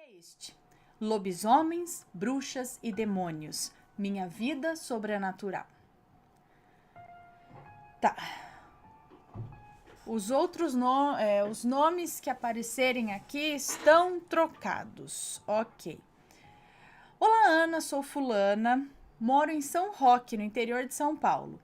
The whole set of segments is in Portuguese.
é este: Lobisomens, Bruxas e Demônios. Minha vida sobrenatural. Tá. Os nomes que aparecerem aqui estão trocados. Ok. Olá, Ana, sou fulana. Moro em São Roque, no interior de São Paulo.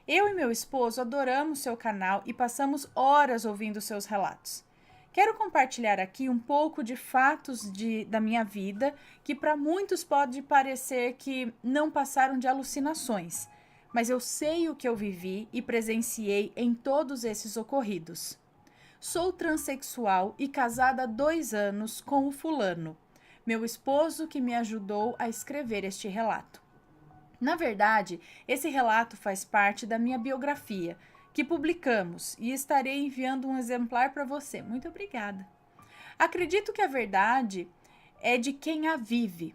Eu e meu esposo adoramos seu canal e passamos horas ouvindo seus relatos. Quero compartilhar aqui um pouco de fatos da minha vida que para muitos pode parecer que não passaram de alucinações, mas eu sei o que eu vivi e presenciei em todos esses ocorridos. Sou transexual e casada há 2 anos com o fulano, meu esposo que me ajudou a escrever este relato. Na verdade, esse relato faz parte da minha biografia, que publicamos, e estarei enviando um exemplar para você. Muito obrigada. Acredito que a verdade é de quem a vive.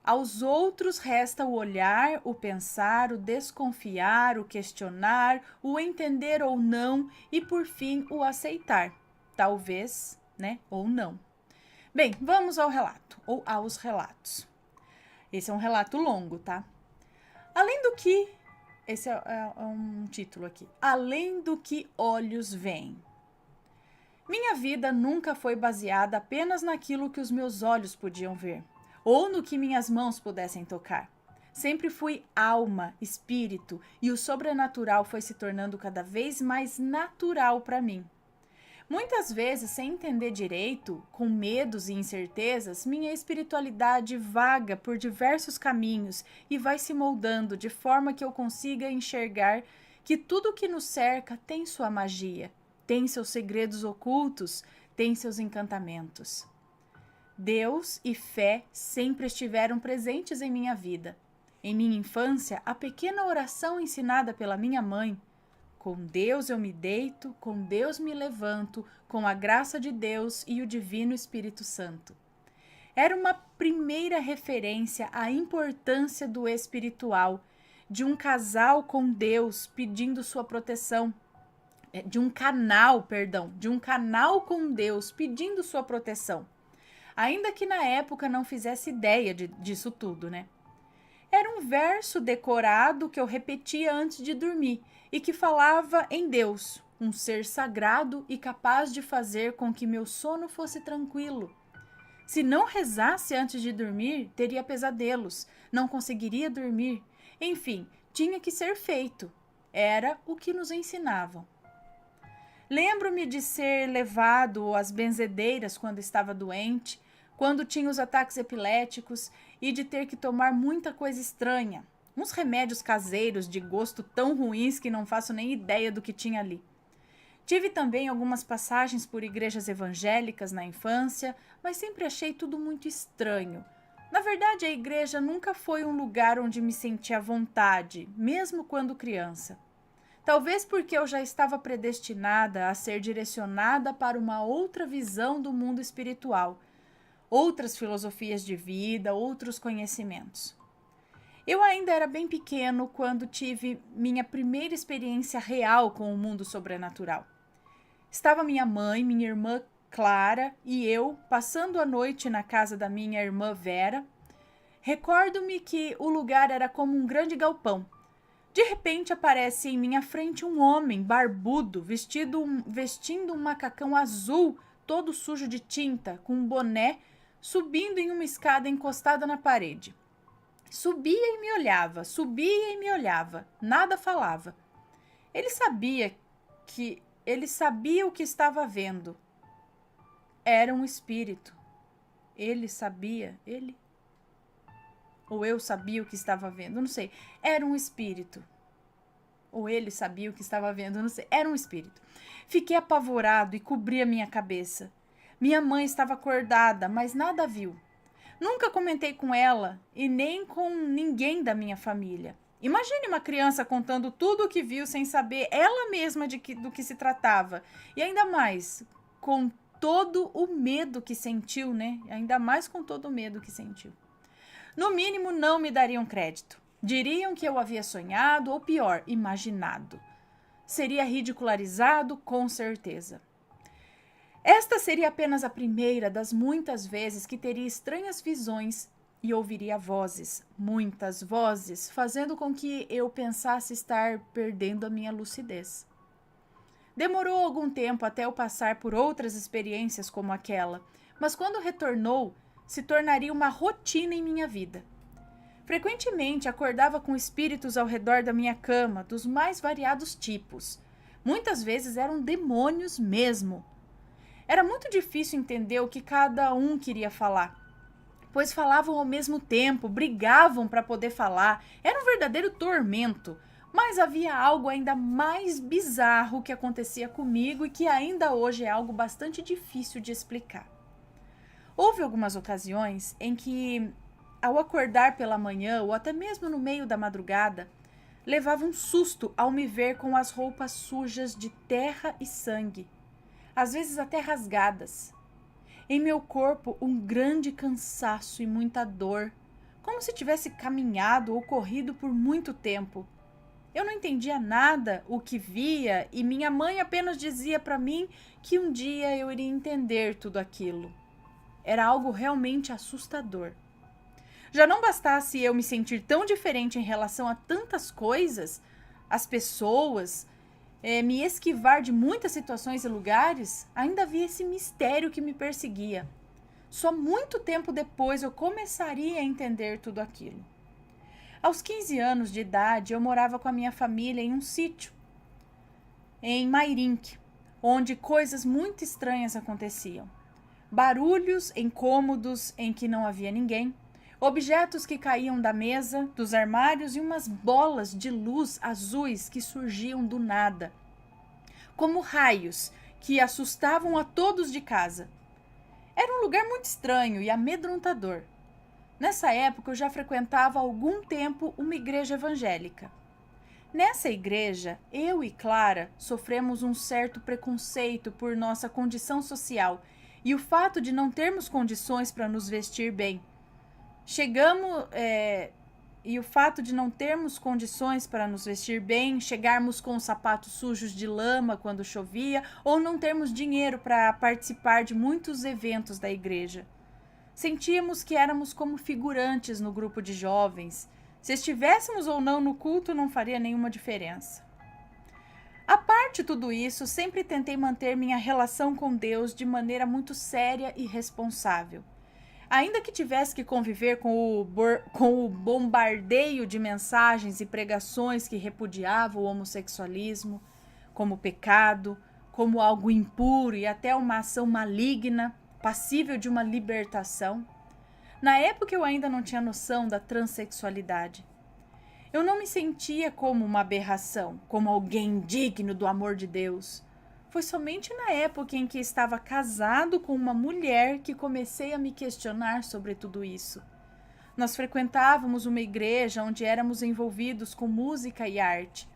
Aos outros resta o olhar, o pensar, o desconfiar, o questionar, o entender ou não e, por fim, o aceitar. Talvez, né, ou não. Bem, vamos ao relato, ou aos relatos. Esse é um relato longo, tá? Além do que, esse é um título aqui, além do que olhos veem. Minha vida nunca foi baseada apenas naquilo que os meus olhos podiam ver, ou no que minhas mãos pudessem tocar. Sempre fui alma, espírito, e o sobrenatural foi se tornando cada vez mais natural para mim. Muitas vezes, sem entender direito, com medos e incertezas, minha espiritualidade vaga por diversos caminhos e vai se moldando de forma que eu consiga enxergar que tudo que nos cerca tem sua magia, tem seus segredos ocultos, tem seus encantamentos. Deus e fé sempre estiveram presentes em minha vida. Em minha infância, a pequena oração ensinada pela minha mãe: com Deus eu me deito, com Deus me levanto, com a graça de Deus e o Divino Espírito Santo. Era uma primeira referência à importância do espiritual, de um casal com Deus pedindo sua proteção, de um canal com Deus pedindo sua proteção. Ainda que na época não fizesse ideia disso tudo, né? Era um verso decorado que eu repetia antes de dormir e que falava em Deus, um ser sagrado e capaz de fazer com que meu sono fosse tranquilo. Se não rezasse antes de dormir, teria pesadelos, não conseguiria dormir. Enfim, tinha que ser feito. Era o que nos ensinavam. Lembro-me de ser levado às benzedeiras quando estava doente, quando tinha os ataques epiléticos e de ter que tomar muita coisa estranha. Uns remédios caseiros de gosto tão ruins que não faço nem ideia do que tinha ali. Tive também algumas passagens por igrejas evangélicas na infância, mas sempre achei tudo muito estranho. Na verdade, a igreja nunca foi um lugar onde me senti à vontade, mesmo quando criança. Talvez porque eu já estava predestinada a ser direcionada para uma outra visão do mundo espiritual, outras filosofias de vida, outros conhecimentos. Eu ainda era bem pequeno quando tive minha primeira experiência real com o mundo sobrenatural. Estava minha mãe, minha irmã Clara e eu passando a noite na casa da minha irmã Vera. Recordo-me que o lugar era como um grande galpão. De repente aparece em minha frente um homem barbudo, vestindo um macacão azul, todo sujo de tinta, com um boné, subindo em uma escada encostada na parede. Subia e me olhava, nada falava. Ele sabia o que estava vendo. Era um espírito. Ou eu sabia o que estava vendo, não sei. Era um espírito. Ou ele sabia o que estava vendo, não sei. Era um espírito. Fiquei apavorado e cobri a minha cabeça. Minha mãe estava acordada, mas nada viu. Nunca comentei com ela e nem com ninguém da minha família. Imagine uma criança contando tudo o que viu sem saber ela mesma do que se tratava. E ainda mais com todo o medo que sentiu, né? Ainda mais com todo o medo que sentiu. No mínimo, não me dariam crédito. Diriam que eu havia sonhado ou, pior, imaginado. Seria ridicularizado, com certeza. Esta seria apenas a primeira das muitas vezes que teria estranhas visões e ouviria vozes, muitas vozes, fazendo com que eu pensasse estar perdendo a minha lucidez. Demorou algum tempo até eu passar por outras experiências como aquela, mas quando retornou, se tornaria uma rotina em minha vida. Frequentemente acordava com espíritos ao redor da minha cama, dos mais variados tipos. Muitas vezes eram demônios mesmo. Era muito difícil entender o que cada um queria falar, pois falavam ao mesmo tempo, brigavam para poder falar. Era um verdadeiro tormento. Mas havia algo ainda mais bizarro que acontecia comigo e que ainda hoje é algo bastante difícil de explicar. Houve algumas ocasiões em que, ao acordar pela manhã ou até mesmo no meio da madrugada, levava um susto ao me ver com as roupas sujas de terra e sangue, às vezes até rasgadas. Em meu corpo, um grande cansaço e muita dor, como se tivesse caminhado ou corrido por muito tempo. Eu não entendia nada o que via e minha mãe apenas dizia para mim que um dia eu iria entender tudo aquilo. Era algo realmente assustador. Já não bastasse eu me sentir tão diferente em relação a tantas coisas, as pessoas, me esquivar de muitas situações e lugares, ainda havia esse mistério que me perseguia. Só muito tempo depois eu começaria a entender tudo aquilo. Aos 15 anos de idade, eu morava com a minha família em um sítio, em Mairinque, onde coisas muito estranhas aconteciam. Barulhos incômodos em que não havia ninguém, objetos que caíam da mesa, dos armários e umas bolas de luz azuis que surgiam do nada, como raios que assustavam a todos de casa. Era um lugar muito estranho e amedrontador. Nessa época, eu já frequentava há algum tempo uma igreja evangélica. Nessa igreja, eu e Clara sofremos um certo preconceito por nossa condição social e o fato de não termos condições para nos vestir bem. Chegarmos com os sapatos sujos de lama quando chovia ou não termos dinheiro para participar de muitos eventos da igreja. Sentíamos que éramos como figurantes no grupo de jovens. Se estivéssemos ou não no culto, não faria nenhuma diferença. À parte tudo isso, sempre tentei manter minha relação com Deus de maneira muito séria e responsável. Ainda que tivesse que conviver com o bombardeio de mensagens e pregações que repudiavam o homossexualismo como pecado, como algo impuro e até uma ação maligna, passível de uma libertação. Na época eu ainda não tinha noção da transexualidade. Eu não me sentia como uma aberração, como alguém indigno do amor de Deus. Foi somente na época em que estava casado com uma mulher que comecei a me questionar sobre tudo isso. Nós frequentávamos uma igreja onde éramos envolvidos com música e arte.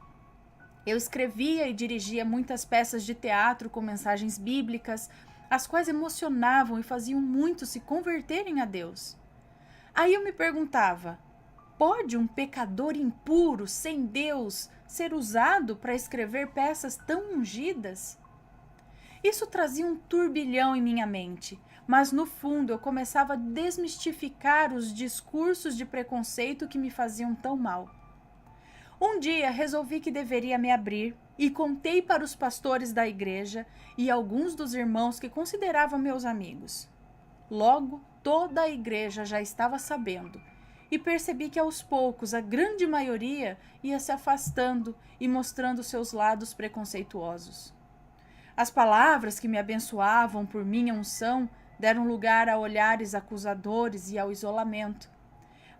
Eu escrevia e dirigia muitas peças de teatro com mensagens bíblicas, as quais emocionavam e faziam muitos se converterem a Deus. Aí eu me perguntava, pode um pecador impuro, sem Deus, ser usado para escrever peças tão ungidas? Isso trazia um turbilhão em minha mente, mas no fundo eu começava a desmistificar os discursos de preconceito que me faziam tão mal. Um dia resolvi que deveria me abrir e contei para os pastores da igreja e alguns dos irmãos que considerava meus amigos. Logo, toda a igreja já estava sabendo e percebi que aos poucos a grande maioria ia se afastando e mostrando seus lados preconceituosos. As palavras que me abençoavam por minha unção deram lugar a olhares acusadores e ao isolamento.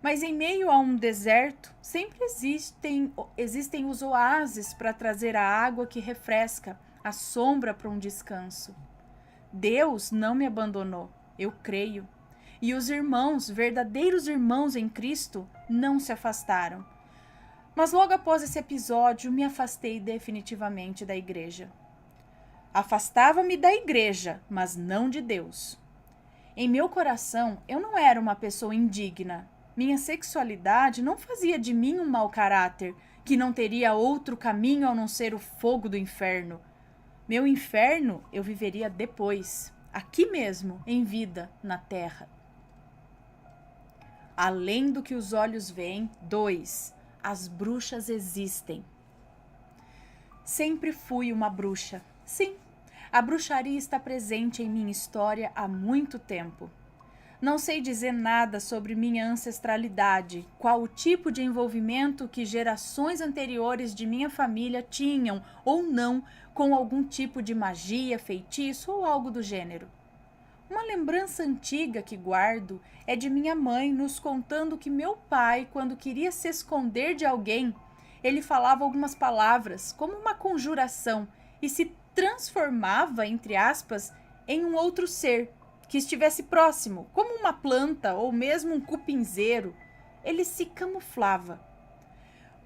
Mas em meio a um deserto, sempre existem os oásis para trazer a água que refresca, a sombra para um descanso. Deus não me abandonou, eu creio. E os irmãos, verdadeiros irmãos em Cristo, não se afastaram. Mas logo após esse episódio, me afastei definitivamente da igreja. Afastava-me da igreja, mas não de Deus. Em meu coração, eu não era uma pessoa indigna. Minha sexualidade não fazia de mim um mau caráter, que não teria outro caminho a não ser o fogo do inferno. Meu inferno eu viveria depois, aqui mesmo, em vida, na terra. Além do que os olhos veem, 2. As bruxas existem. Sempre fui uma bruxa. Sim, a bruxaria está presente em minha história há muito tempo. Não sei dizer nada sobre minha ancestralidade, qual o tipo de envolvimento que gerações anteriores de minha família tinham ou não com algum tipo de magia, feitiço ou algo do gênero. Uma lembrança antiga que guardo é de minha mãe nos contando que meu pai, quando queria se esconder de alguém, ele falava algumas palavras, como uma conjuração, e se transformava, entre aspas, em um outro ser que estivesse próximo, como uma planta ou mesmo um cupinzeiro. Ele se camuflava.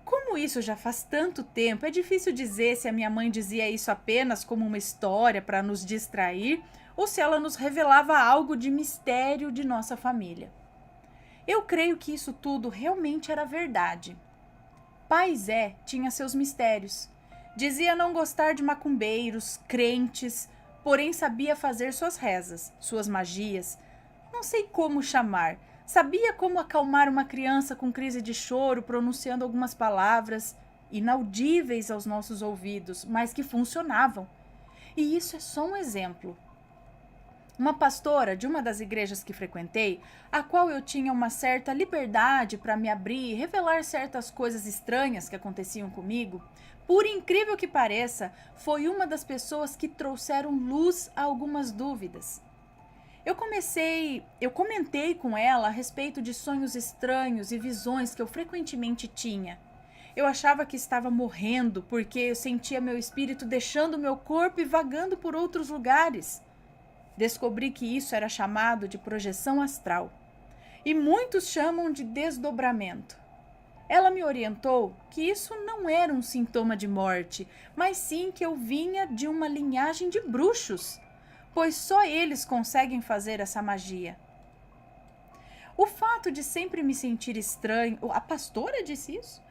Como isso já faz tanto tempo, é difícil dizer se a minha mãe dizia isso apenas como uma história para nos distrair ou se ela nos revelava algo de mistério de nossa família. Eu creio que isso tudo realmente era verdade. Pai Zé tinha seus mistérios. Dizia não gostar de macumbeiros, crentes, porém sabia fazer suas rezas, suas magias. Não sei como chamar. Sabia como acalmar uma criança com crise de choro, pronunciando algumas palavras inaudíveis aos nossos ouvidos, mas que funcionavam. E isso é só um exemplo. Uma pastora de uma das igrejas que frequentei, a qual eu tinha uma certa liberdade para me abrir e revelar certas coisas estranhas que aconteciam comigo, por incrível que pareça, foi uma das pessoas que trouxeram luz a algumas dúvidas. Eu comentei com ela a respeito de sonhos estranhos e visões que eu frequentemente tinha. Eu achava que estava morrendo porque eu sentia meu espírito deixando meu corpo e vagando por outros lugares. Descobri que isso era chamado de projeção astral, e muitos chamam de desdobramento. Ela me orientou que isso não era um sintoma de morte, mas sim que eu vinha de uma linhagem de bruxos, pois só eles conseguem fazer essa magia. O fato de sempre me sentir estranho... A pastora disse isso?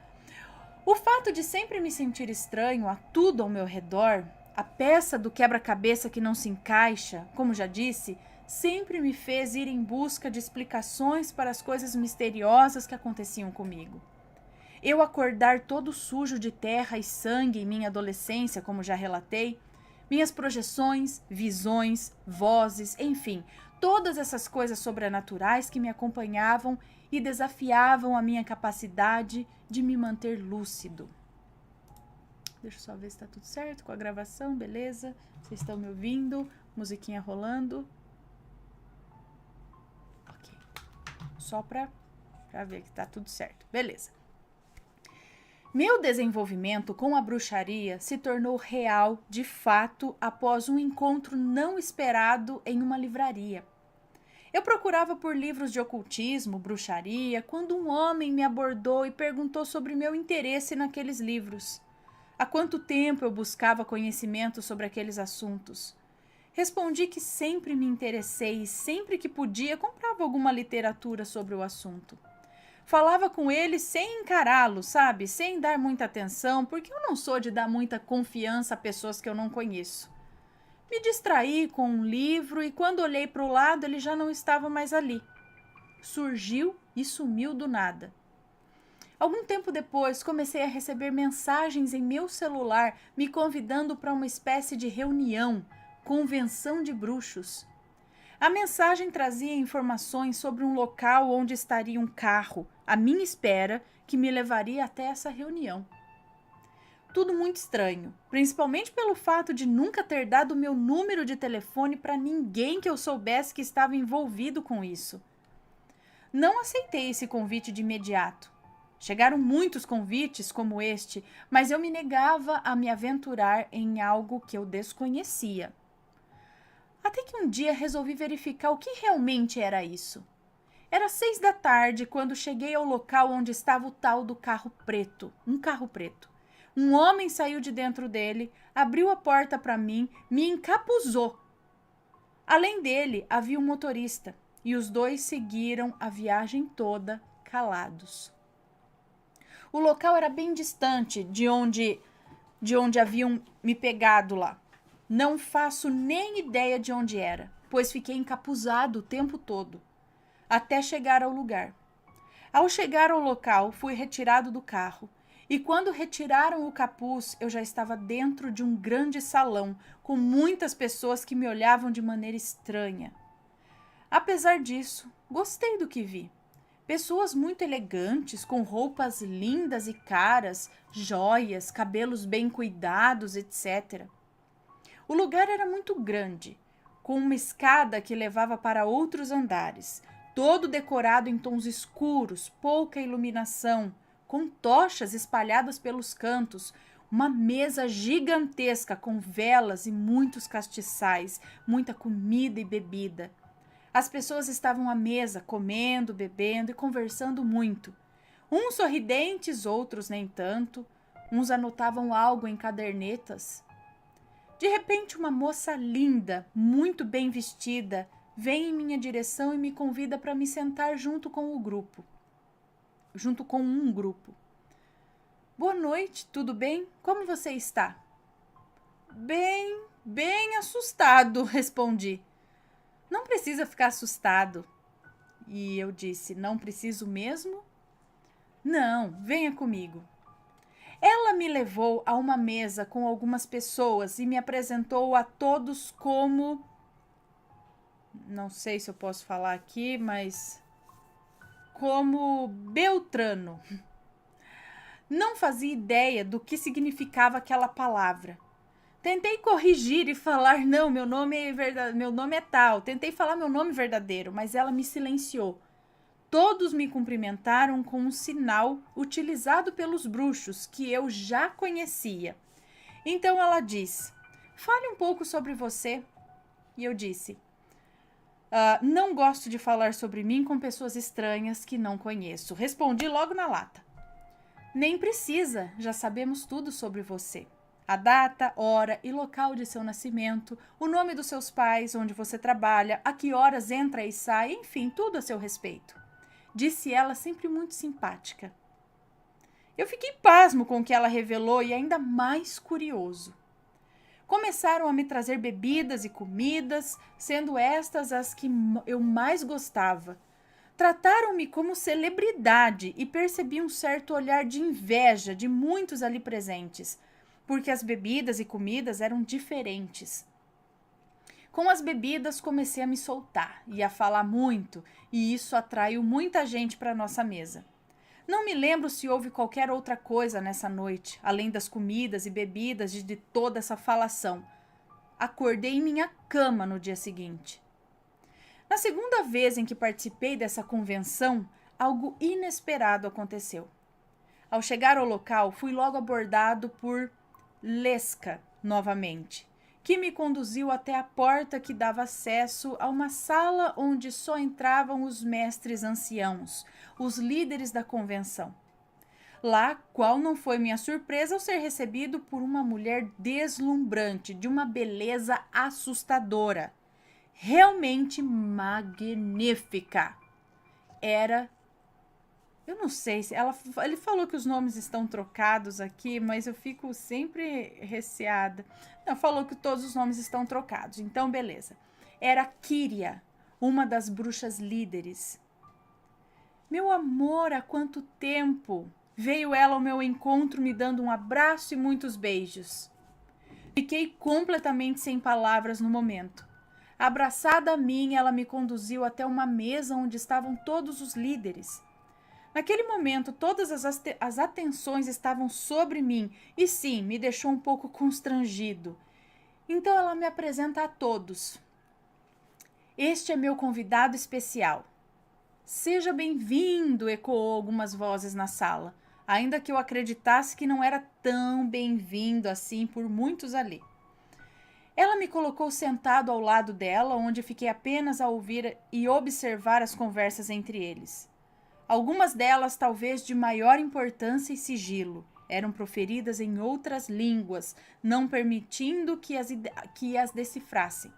O fato de sempre me sentir estranho a tudo ao meu redor, a peça do quebra-cabeça que não se encaixa, como já disse, sempre me fez ir em busca de explicações para as coisas misteriosas que aconteciam comigo. Eu acordar todo sujo de terra e sangue em minha adolescência, como já relatei, minhas projeções, visões, vozes, enfim, todas essas coisas sobrenaturais que me acompanhavam e desafiavam a minha capacidade de me manter lúcido. Deixa eu só ver se tá tudo certo com a gravação, beleza? Vocês estão me ouvindo? Musiquinha rolando. Ok. Só pra ver que tá tudo certo. Beleza. Meu desenvolvimento com a bruxaria se tornou real, de fato, após um encontro não esperado em uma livraria. Eu procurava por livros de ocultismo, bruxaria, quando um homem me abordou e perguntou sobre meu interesse naqueles livros. Há quanto tempo eu buscava conhecimento sobre aqueles assuntos? Respondi que sempre me interessei e sempre que podia comprava alguma literatura sobre o assunto. Falava com ele sem encará-lo, sabe? Sem dar muita atenção, porque eu não sou de dar muita confiança a pessoas que eu não conheço. Me distraí com um livro e quando olhei para o lado ele já não estava mais ali. Surgiu e sumiu do nada. Algum tempo depois, comecei a receber mensagens em meu celular me convidando para uma espécie de reunião, convenção de bruxos. A mensagem trazia informações sobre um local onde estaria um carro, à minha espera, que me levaria até essa reunião. Tudo muito estranho, principalmente pelo fato de nunca ter dado meu número de telefone para ninguém que eu soubesse que estava envolvido com isso. Não aceitei esse convite de imediato. Chegaram muitos convites como este, mas eu me negava a me aventurar em algo que eu desconhecia. Até que um dia resolvi verificar o que realmente era isso. Era 6 da tarde quando cheguei ao local onde estava o tal do carro preto, um carro preto. Um homem saiu de dentro dele, abriu a porta para mim, me encapuzou. Além dele, havia um motorista, e os dois seguiram a viagem toda calados. O local era bem distante de onde haviam me pegado lá. Não faço nem ideia de onde era, pois fiquei encapuzado o tempo todo, até chegar ao lugar. Ao chegar ao local, fui retirado do carro, e quando retiraram o capuz, eu já estava dentro de um grande salão, com muitas pessoas que me olhavam de maneira estranha. Apesar disso, gostei do que vi. Pessoas muito elegantes, com roupas lindas e caras, joias, cabelos bem cuidados, etc. O lugar era muito grande, com uma escada que levava para outros andares, todo decorado em tons escuros, pouca iluminação, com tochas espalhadas pelos cantos, uma mesa gigantesca com velas e muitos castiçais, muita comida e bebida. As pessoas estavam à mesa, comendo, bebendo e conversando muito. Uns sorridentes, outros nem tanto. Uns anotavam algo em cadernetas. De repente, uma moça linda, muito bem vestida, vem em minha direção e me convida para me sentar junto com um grupo. Boa noite, tudo bem? Como você está? Bem assustado, respondi. Não precisa ficar assustado. E eu disse, não preciso mesmo? Não, venha comigo. Ela me levou a uma mesa com algumas pessoas e me apresentou a todos como... Não sei se eu posso falar aqui, mas... Como Beltrano. Não fazia ideia do que significava aquela palavra. Tentei corrigir e falar, não, meu nome é tal. Tentei falar meu nome verdadeiro, mas ela me silenciou. Todos me cumprimentaram com um sinal utilizado pelos bruxos que eu já conhecia. Então ela disse, fale um pouco sobre você. E eu disse, não gosto de falar sobre mim com pessoas estranhas que não conheço. Respondi logo na lata. Nem precisa, já sabemos tudo sobre você. A data, hora e local de seu nascimento, o nome dos seus pais, onde você trabalha, a que horas entra e sai, enfim, tudo a seu respeito. Disse ela sempre muito simpática. Eu fiquei pasmo com o que ela revelou e ainda mais curioso. Começaram a me trazer bebidas e comidas, sendo estas as que eu mais gostava. Trataram-me como celebridade e percebi um certo olhar de inveja de muitos ali presentes, porque as bebidas e comidas eram diferentes. Com as bebidas comecei a me soltar e a falar muito, e isso atraiu muita gente para nossa mesa. Não me lembro se houve qualquer outra coisa nessa noite, além das comidas e bebidas e de toda essa falação. Acordei em minha cama no dia seguinte. Na segunda vez em que participei dessa convenção, algo inesperado aconteceu. Ao chegar ao local, fui logo abordado por Lesca, novamente, que me conduziu até a porta que dava acesso a uma sala onde só entravam os mestres anciãos, os líderes da convenção. Lá, qual não foi minha surpresa ao ser recebido por uma mulher deslumbrante, de uma beleza assustadora. Realmente magnífica. Eu não sei se ele falou que os nomes estão trocados aqui, mas eu fico sempre receada. Não, falou que todos os nomes estão trocados, então beleza. Era Kyria, uma das bruxas líderes. Meu amor, há quanto tempo! Veio ela ao meu encontro me dando um abraço e muitos beijos. Fiquei completamente sem palavras no momento. Abraçada a mim, ela me conduziu até uma mesa onde estavam todos os líderes. Naquele momento, todas as atenções estavam sobre mim e sim, me deixou um pouco constrangido. Então ela me apresenta a todos. Este é meu convidado especial. Seja bem-vindo, ecoou algumas vozes na sala, ainda que eu acreditasse que não era tão bem-vindo assim por muitos ali. Ela me colocou sentado ao lado dela, onde fiquei apenas a ouvir e observar as conversas entre eles. Algumas delas, talvez de maior importância e sigilo, eram proferidas em outras línguas, não permitindo que as decifrassem.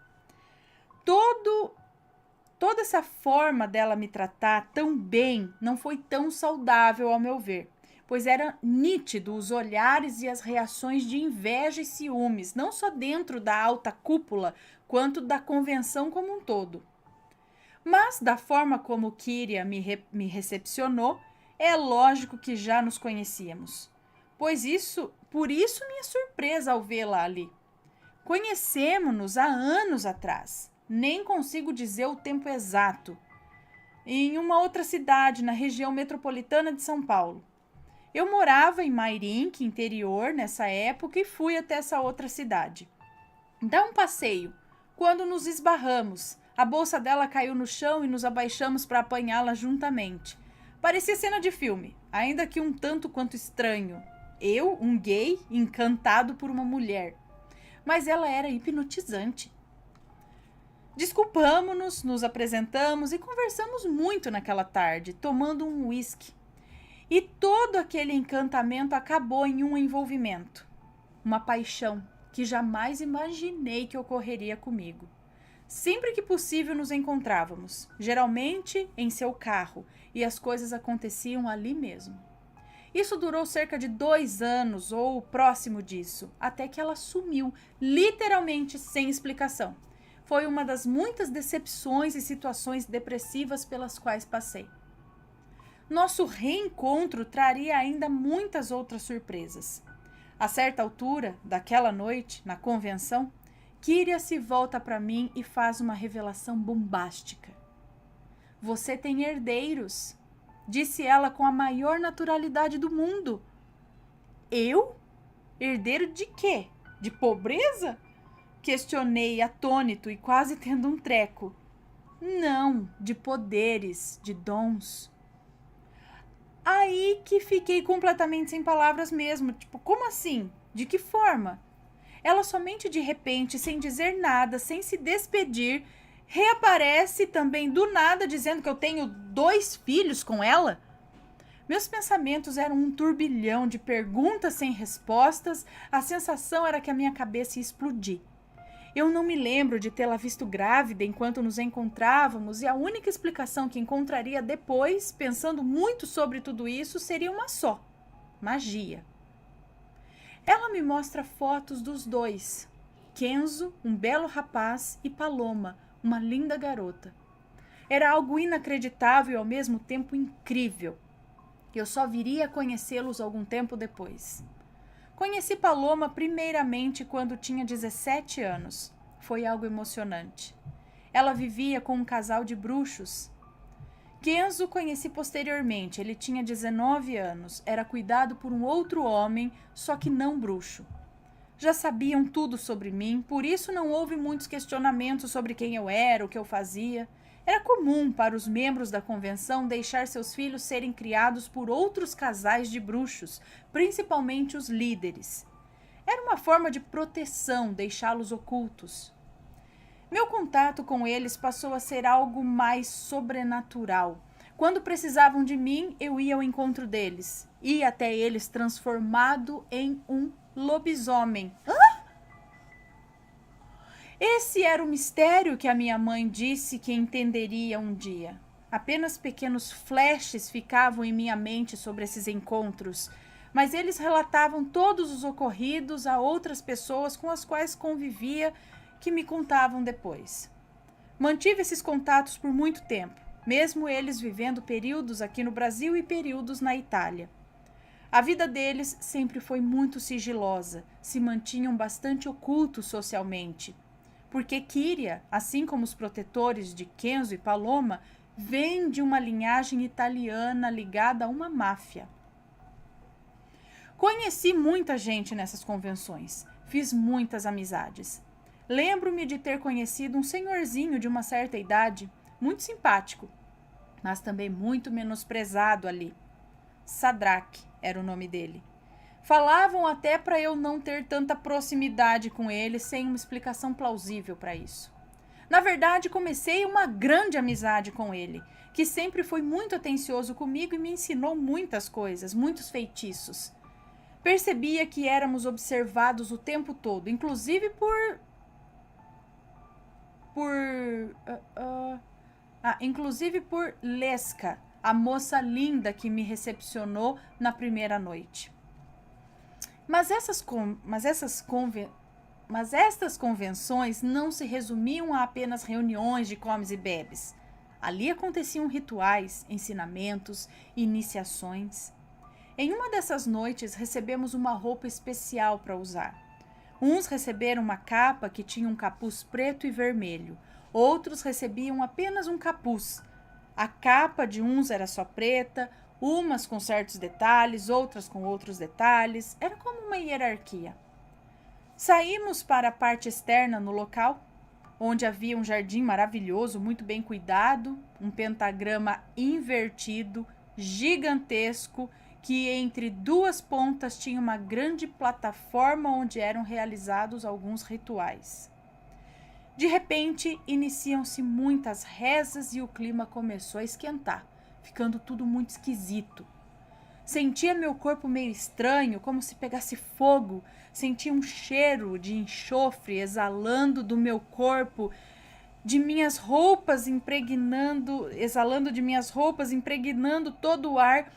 Toda essa forma dela me tratar tão bem não foi tão saudável, ao meu ver, pois era nítido os olhares e as reações de inveja e ciúmes, não só dentro da alta cúpula, quanto da convenção como um todo. Mas, da forma como Kyria me recepcionou, é lógico que já nos conhecíamos. Por isso minha surpresa ao vê-la ali. Conhecemos-nos há anos atrás. Nem consigo dizer o tempo exato. Em uma outra cidade, na região metropolitana de São Paulo. Eu morava em Mairink, interior, nessa época, e fui até essa outra cidade. Dá um passeio. Quando nos esbarramos, a bolsa dela caiu no chão e nos abaixamos para apanhá-la juntamente. Parecia cena de filme, ainda que um tanto quanto estranho. Eu, um gay, encantado por uma mulher. Mas ela era hipnotizante. Desculpamo-nos, nos apresentamos e conversamos muito naquela tarde, tomando um uísque. E todo aquele encantamento acabou em um envolvimento. Uma paixão que jamais imaginei que ocorreria comigo. Sempre que possível nos encontrávamos, geralmente em seu carro, e as coisas aconteciam ali mesmo. Isso durou cerca de 2 anos ou próximo disso, até que ela sumiu, literalmente sem explicação. Foi uma das muitas decepções e situações depressivas pelas quais passei. Nosso reencontro traria ainda muitas outras surpresas. A certa altura daquela noite, na convenção, Kyria se volta para mim e faz uma revelação bombástica. Você tem herdeiros, disse ela com a maior naturalidade do mundo. Eu? Herdeiro de quê? De pobreza? Questionei atônito e quase tendo um treco. Não, de poderes, de dons. Aí que fiquei completamente sem palavras mesmo. Tipo, como assim? De que forma? Ela somente de repente, sem dizer nada, sem se despedir, reaparece também do nada dizendo que eu tenho 2 filhos com ela. Meus pensamentos eram um turbilhão de perguntas sem respostas. A sensação era que a minha cabeça ia explodir. Eu não me lembro de tê-la visto grávida enquanto nos encontrávamos, e a única explicação que encontraria depois, pensando muito sobre tudo isso, seria uma só: magia. Ela me mostra fotos dos 2. Kenzo, um belo rapaz, e Paloma, uma linda garota. Era algo inacreditável e ao mesmo tempo incrível. Eu só viria a conhecê-los algum tempo depois. Conheci Paloma primeiramente quando tinha 17 anos. Foi algo emocionante. Ela vivia com um casal de bruxos. Kenzo conheci posteriormente. Ele tinha 19 anos. Era cuidado por um outro homem, só que não bruxo. Já sabiam tudo sobre mim, por isso não houve muitos questionamentos sobre quem eu era, o que eu fazia. Era comum para os membros da convenção deixar seus filhos serem criados por outros casais de bruxos, principalmente os líderes. Era uma forma de proteção deixá-los ocultos. Meu contato com eles passou a ser algo mais sobrenatural. Quando precisavam de mim, eu ia ao encontro deles. Ia até eles transformado em um lobisomem. Esse era o mistério que a minha mãe disse que entenderia um dia. Apenas pequenos flashes ficavam em minha mente sobre esses encontros, mas eles relatavam todos os ocorridos a outras pessoas com as quais convivia, que me contavam depois. Mantive esses contatos por muito tempo, mesmo eles vivendo períodos aqui no Brasil e períodos na Itália. A vida deles sempre foi muito sigilosa, se mantinham bastante ocultos socialmente. Porque Kyria, assim como os protetores de Kenzo e Paloma, vem de uma linhagem italiana ligada a uma máfia. Conheci muita gente nessas convenções, fiz muitas amizades. Lembro-me de ter conhecido um senhorzinho de uma certa idade, muito simpático, mas também muito menosprezado ali. Sadraque era o nome dele. Falavam até para eu não ter tanta proximidade com ele, sem uma explicação plausível para isso. Na verdade, comecei uma grande amizade com ele, que sempre foi muito atencioso comigo e me ensinou muitas coisas, muitos feitiços. Percebia que éramos observados o tempo todo, inclusive inclusive por Leska, a moça linda que me recepcionou na primeira noite. Mas estas convenções não se resumiam a apenas reuniões de comes e bebes. Ali aconteciam rituais, ensinamentos, iniciações. Em uma dessas noites recebemos uma roupa especial para usar. Uns receberam uma capa que tinha um capuz preto e vermelho. Outros recebiam apenas um capuz. A capa de uns era só preta, umas com certos detalhes, outras com outros detalhes. Era como uma hierarquia. Saímos para a parte externa no local, onde havia um jardim maravilhoso, muito bem cuidado, um pentagrama invertido, gigantesco, que entre duas pontas tinha uma grande plataforma onde eram realizados alguns rituais. De repente, iniciam-se muitas rezas e o clima começou a esquentar, ficando tudo muito esquisito. Sentia meu corpo meio estranho, como se pegasse fogo. Sentia um cheiro de enxofre exalando do meu corpo, exalando de minhas roupas, impregnando todo o ar.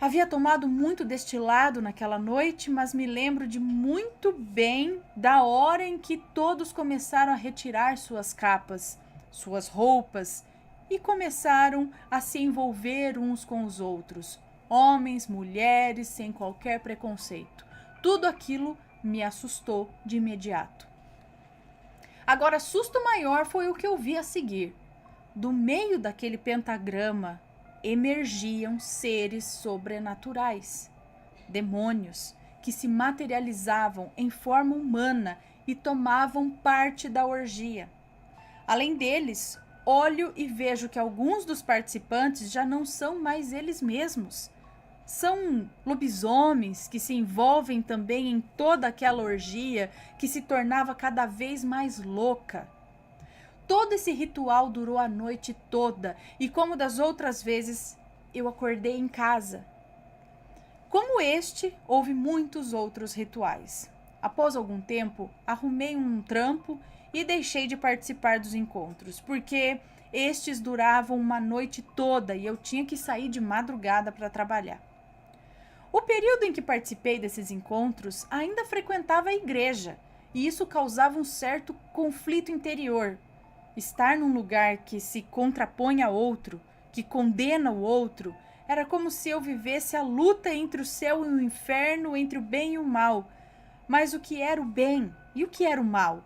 Havia tomado muito destilado naquela noite, mas me lembro de muito bem da hora em que todos começaram a retirar suas capas, suas roupas, e começaram a se envolver uns com os outros. Homens, mulheres, sem qualquer preconceito. Tudo aquilo me assustou de imediato. Agora, susto maior foi o que eu vi a seguir. Do meio daquele pentagrama emergiam seres sobrenaturais, demônios que se materializavam em forma humana e tomavam parte da orgia. Além deles, olho e vejo que alguns dos participantes já não são mais eles mesmos. São lobisomens que se envolvem também em toda aquela orgia que se tornava cada vez mais louca. Todo esse ritual durou a noite toda e, como das outras vezes, eu acordei em casa. Como este, houve muitos outros rituais. Após algum tempo, arrumei um trampo e deixei de participar dos encontros, porque estes duravam uma noite toda e eu tinha que sair de madrugada para trabalhar. O período em que participei desses encontros ainda frequentava a igreja, e isso causava um certo conflito interior. Estar num lugar que se contrapõe a outro, que condena o outro, era como se eu vivesse a luta entre o céu e o inferno, entre o bem e o mal. Mas o que era o bem e o que era o mal?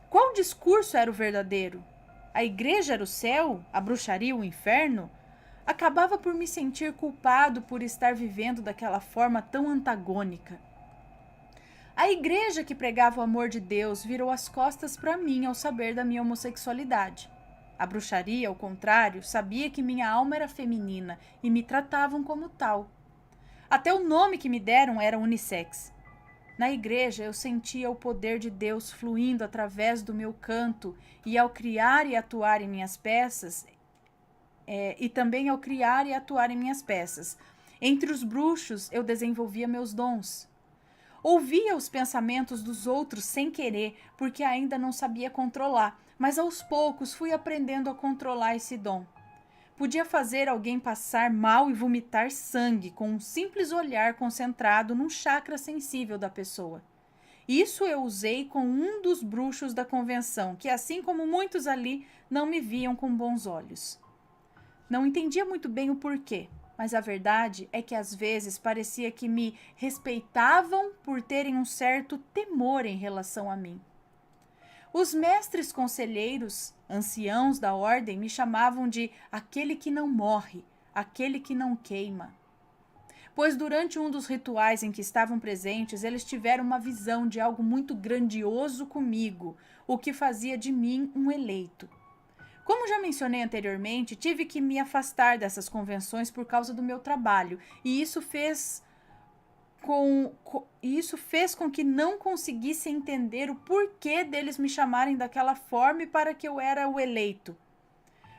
Qual discurso era o verdadeiro? A igreja era o céu? A bruxaria o inferno? Acabava por me sentir culpado por estar vivendo daquela forma tão antagônica. A igreja que pregava o amor de Deus virou as costas para mim ao saber da minha homossexualidade. A bruxaria, ao contrário, sabia que minha alma era feminina e me tratavam como tal. Até o nome que me deram era unissex. Na igreja eu sentia o poder de Deus fluindo através do meu canto e ao criar e atuar em minhas peças, Entre os bruxos eu desenvolvia meus dons. Ouvia os pensamentos dos outros sem querer, porque ainda não sabia controlar, mas aos poucos fui aprendendo a controlar esse dom. Podia fazer alguém passar mal e vomitar sangue com um simples olhar concentrado num chakra sensível da pessoa. Isso eu usei com um dos bruxos da convenção, que, assim como muitos ali, não me viam com bons olhos. Não entendia muito bem o porquê, mas a verdade é que às vezes parecia que me respeitavam por terem um certo temor em relação a mim. Os mestres conselheiros, anciãos da ordem, me chamavam de aquele que não morre, aquele que não queima. Pois durante um dos rituais em que estavam presentes, eles tiveram uma visão de algo muito grandioso comigo, o que fazia de mim um eleito. Como já mencionei anteriormente, tive que me afastar dessas convenções por causa do meu trabalho, e isso fez com que não conseguisse entender o porquê deles me chamarem daquela forma e para que eu era o eleito.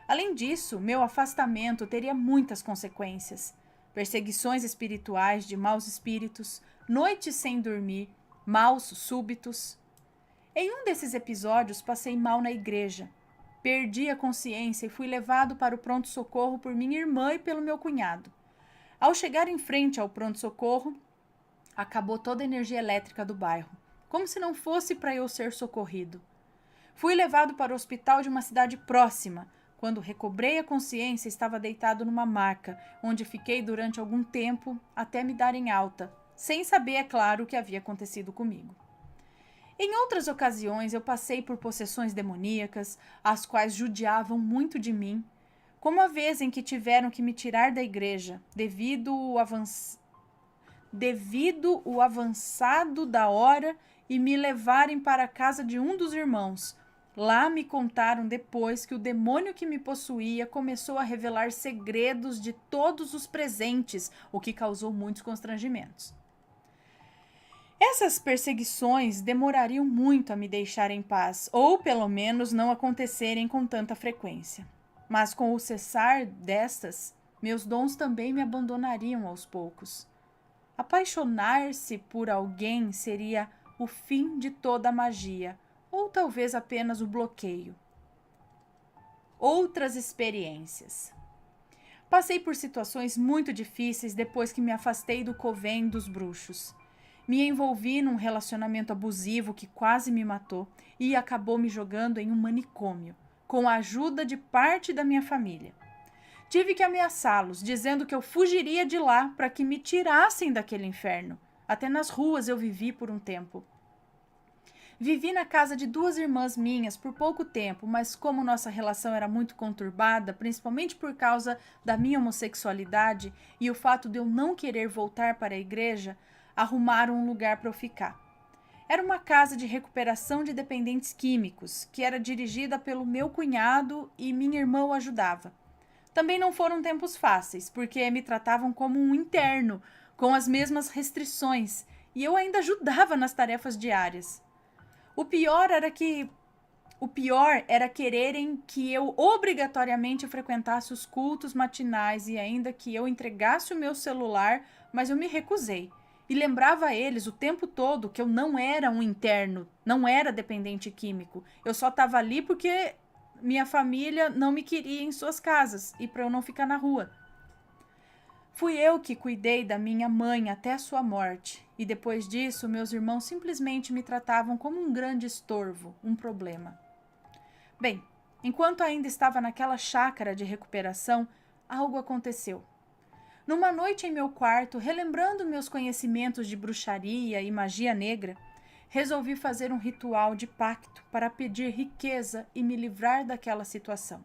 Além disso, meu afastamento teria muitas consequências. Perseguições espirituais de maus espíritos, noites sem dormir, maus súbitos. Em um desses episódios, passei mal na igreja. Perdi a consciência e fui levado para o pronto-socorro por minha irmã e pelo meu cunhado. Ao chegar em frente ao pronto-socorro, acabou toda a energia elétrica do bairro, como se não fosse para eu ser socorrido. Fui levado para o hospital de uma cidade próxima. Quando recobrei a consciência, estava deitado numa maca, onde fiquei durante algum tempo até me darem alta, sem saber, é claro, o que havia acontecido comigo. Em outras ocasiões, eu passei por possessões demoníacas, as quais judiavam muito de mim, como a vez em que tiveram que me tirar da igreja, devido o avançado da hora e me levarem para a casa de um dos irmãos. Lá me contaram depois que o demônio que me possuía começou a revelar segredos de todos os presentes, o que causou muitos constrangimentos. Essas perseguições demorariam muito a me deixar em paz, ou pelo menos não acontecerem com tanta frequência. Mas com o cessar destas, meus dons também me abandonariam aos poucos. Apaixonar-se por alguém seria o fim de toda a magia, ou talvez apenas o bloqueio. Outras experiências. Passei por situações muito difíceis depois que me afastei do coven dos bruxos. Me envolvi num relacionamento abusivo que quase me matou e acabou me jogando em um manicômio, com a ajuda de parte da minha família. Tive que ameaçá-los, dizendo que eu fugiria de lá para que me tirassem daquele inferno. Até nas ruas eu vivi por um tempo. Vivi na casa de 2 irmãs minhas por pouco tempo, mas como nossa relação era muito conturbada, principalmente por causa da minha homossexualidade e o fato de eu não querer voltar para a igreja, arrumaram um lugar para eu ficar. Era uma casa de recuperação de dependentes químicos, que era dirigida pelo meu cunhado e minha irmã o ajudava. Também não foram tempos fáceis, porque me tratavam como um interno, com as mesmas restrições, e eu ainda ajudava nas tarefas diárias. O pior era quererem que eu obrigatoriamente frequentasse os cultos matinais e ainda que eu entregasse o meu celular, mas eu me recusei. E lembrava a eles o tempo todo que eu não era um interno, não era dependente químico. Eu só estava ali porque minha família não me queria em suas casas e para eu não ficar na rua. Fui eu que cuidei da minha mãe até a sua morte. E depois disso, meus irmãos simplesmente me tratavam como um grande estorvo, um problema. Bem, enquanto ainda estava naquela chácara de recuperação, algo aconteceu. Numa noite em meu quarto, relembrando meus conhecimentos de bruxaria e magia negra, resolvi fazer um ritual de pacto para pedir riqueza e me livrar daquela situação.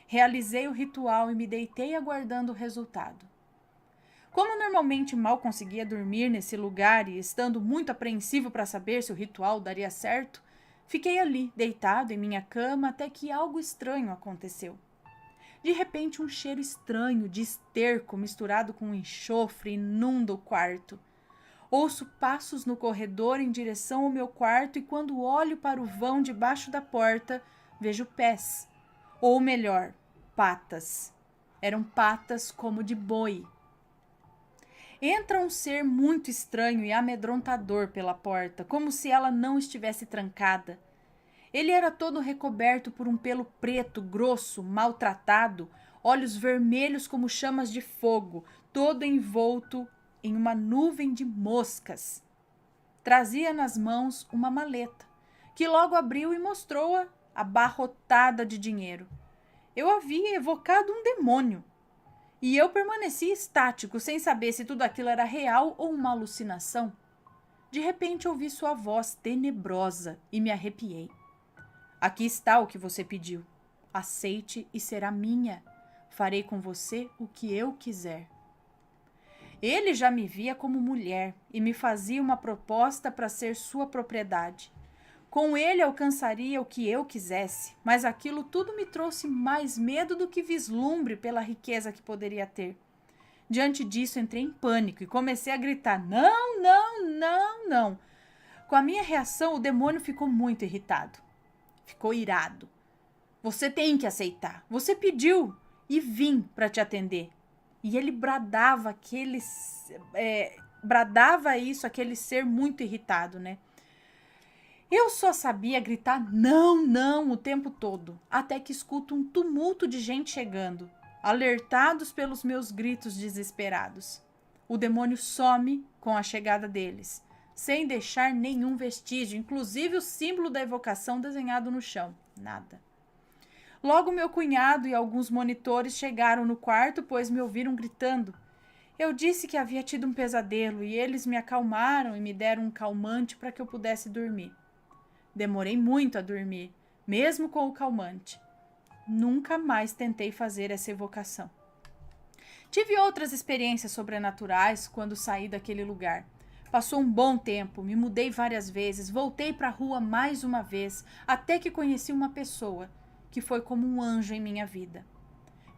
Realizei o ritual e me deitei aguardando o resultado. Como normalmente mal conseguia dormir nesse lugar e estando muito apreensivo para saber se o ritual daria certo, fiquei ali, deitado em minha cama, até que algo estranho aconteceu. De repente, um cheiro estranho de esterco misturado com enxofre inunda o quarto. Ouço passos no corredor em direção ao meu quarto e quando olho para o vão debaixo da porta, vejo pés. Ou melhor, patas. Eram patas como de boi. Entra um ser muito estranho e amedrontador pela porta, como se ela não estivesse trancada. Ele era todo recoberto por um pelo preto, grosso, maltratado, olhos vermelhos como chamas de fogo, todo envolto em uma nuvem de moscas. Trazia nas mãos uma maleta, que logo abriu e mostrou-a abarrotada de dinheiro. Eu havia evocado um demônio. E eu permaneci estático, sem saber se tudo aquilo era real ou uma alucinação. De repente ouvi sua voz tenebrosa e me arrepiei. Aqui está o que você pediu. Aceite e será minha. Farei com você o que eu quiser. Ele já me via como mulher e me fazia uma proposta para ser sua propriedade. Com ele alcançaria o que eu quisesse, mas aquilo tudo me trouxe mais medo do que vislumbre pela riqueza que poderia ter. Diante disso, entrei em pânico e comecei a gritar: não, não, não, não. Com a minha reação, o demônio ficou muito irritado. Ficou irado. Você tem que aceitar. Você pediu e vim para te atender. E ele bradava aquele ser muito irritado, né? Eu só sabia gritar não, não o tempo todo, até que escuto um tumulto de gente chegando, alertados pelos meus gritos desesperados. O demônio some com a chegada deles, sem deixar nenhum vestígio, inclusive o símbolo da evocação desenhado no chão. Nada. Logo meu cunhado e alguns monitores chegaram no quarto, pois me ouviram gritando. Eu disse que havia tido um pesadelo e eles me acalmaram e me deram um calmante para que eu pudesse dormir. Demorei muito a dormir, mesmo com o calmante. Nunca mais tentei fazer essa evocação. Tive outras experiências sobrenaturais quando saí daquele lugar. Passou um bom tempo, me mudei várias vezes, voltei para a rua mais uma vez, até que conheci uma pessoa que foi como um anjo em minha vida.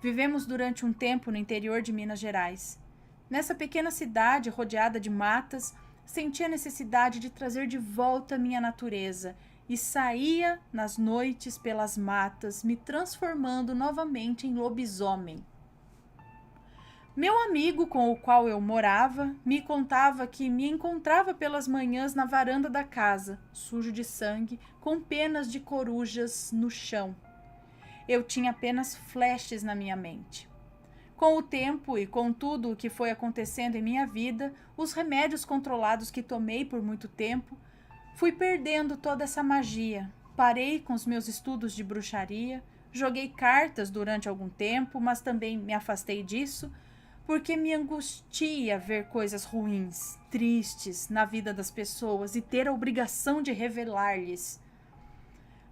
Vivemos durante um tempo no interior de Minas Gerais. Nessa pequena cidade rodeada de matas, senti a necessidade de trazer de volta minha natureza e saía nas noites pelas matas, me transformando novamente em lobisomem. Meu amigo com o qual eu morava me contava que me encontrava pelas manhãs na varanda da casa, sujo de sangue, com penas de corujas no chão. Eu tinha apenas flashes na minha mente. Com o tempo e com tudo o que foi acontecendo em minha vida, os remédios controlados que tomei por muito tempo, fui perdendo toda essa magia. Parei com os meus estudos de bruxaria, joguei cartas durante algum tempo, mas também me afastei disso, porque me angustia ver coisas ruins, tristes na vida das pessoas e ter a obrigação de revelar-lhes.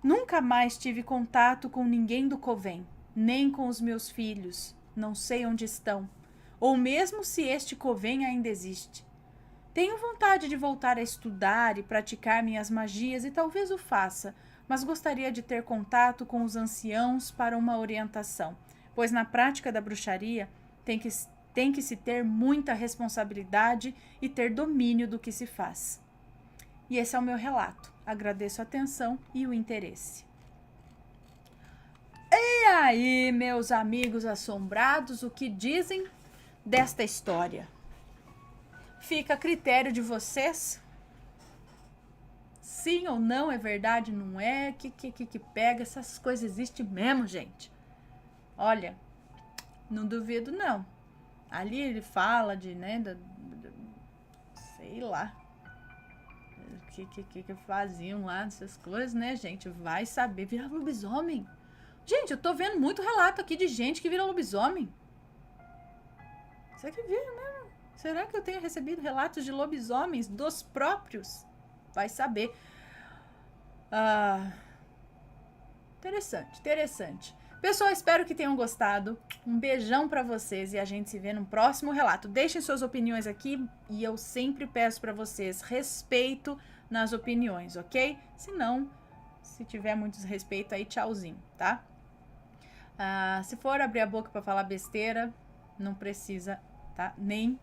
Nunca mais tive contato com ninguém do Covém, nem com os meus filhos. Não sei onde estão, ou mesmo se este Covém ainda existe. Tenho vontade de voltar a estudar e praticar minhas magias e talvez o faça, mas gostaria de ter contato com os anciãos para uma orientação, pois na prática da bruxaria tem que se ter muita responsabilidade e ter domínio do que se faz. E esse é o meu relato. Agradeço a atenção e o interesse. E aí, meus amigos assombrados, o que dizem desta história? Fica a critério de vocês. Sim ou não, é verdade, não é? Que pega? Essas coisas existem mesmo, gente. Olha, não duvido não. Ali ele fala de, né, sei lá, que faziam lá, essas coisas, né, gente? Vai saber, virar lobisomem. Gente, eu tô vendo muito relato aqui de gente que vira lobisomem. Será que vira mesmo? Será que eu tenho recebido relatos de lobisomens dos próprios? Vai saber. Interessante. Pessoal, espero que tenham gostado. Um beijão pra vocês e a gente se vê no próximo relato. Deixem suas opiniões aqui e eu sempre peço pra vocês respeito nas opiniões, ok? Se tiver muito respeito aí, tchauzinho, tá? Se for abrir a boca pra falar besteira, não precisa, tá? Nem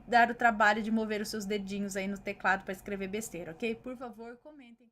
dar o trabalho de mover os seus dedinhos aí no teclado pra escrever besteira, ok? Por favor, comentem.